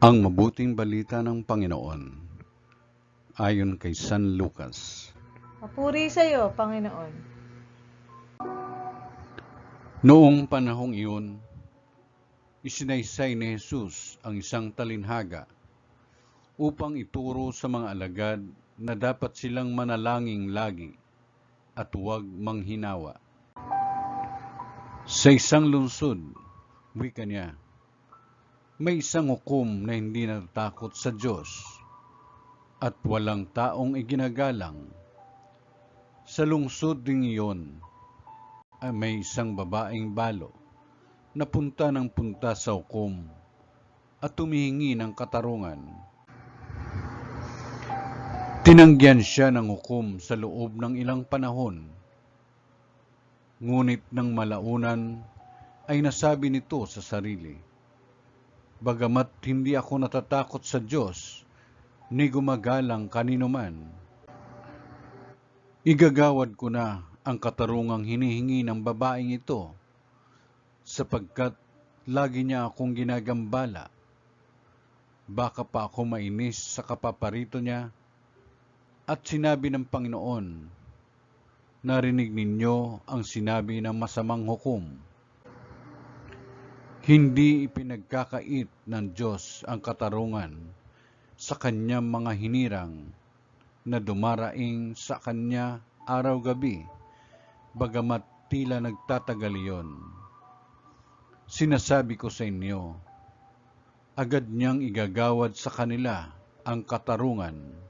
Ang mabuting balita ng Panginoon ayon kay San Lucas. Papuri sa iyo, Panginoon. Noong panahong iyon, isinaysay ni Jesus ang isang talinhaga upang ituro sa mga alagad na dapat silang manalangin lagi at huwag manghinawa. Sa isang lungsod, wika niya, may isang hukom na hindi natatakot sa Diyos at walang taong iginagalang. Sa lungsod ding iyon ay may isang babaeng balo na punta ng punta sa hukom at humihingi ng katarungan. Tinanggihan siya ng hukom sa loob ng ilang panahon. Ngunit nang malaunan ay nasabi nito sa sarili, "Bagamat hindi ako natatakot sa Diyos, ni gumagalang kanino man, igagawad ko na ang katarungang hinihingi ng babaeng ito, sapagkat lagi niya akong ginagambala. Baka pa ako mainis sa kapaparito niya." At sinabi ng Panginoon, "Narinig ninyo ang sinabi ng masamang hukom. Hindi ipinagkakait ng Diyos ang katarungan sa kanyang mga hinirang na dumaraing sa kanya araw-gabi, bagamat tila nagtatagal iyon. Sinasabi ko sa inyo, agad niyang igagawad sa kanila ang katarungan.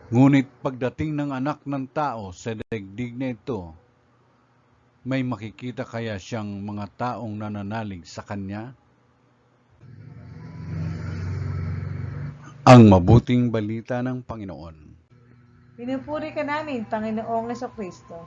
Ngunit pagdating ng Anak ng Tao sa daigdig na ito, may makikita kaya siyang mga taong nananalig sa kanya?" Ang mabuting balita ng Panginoon. Pinupuri ka namin, Panginoong Kristo.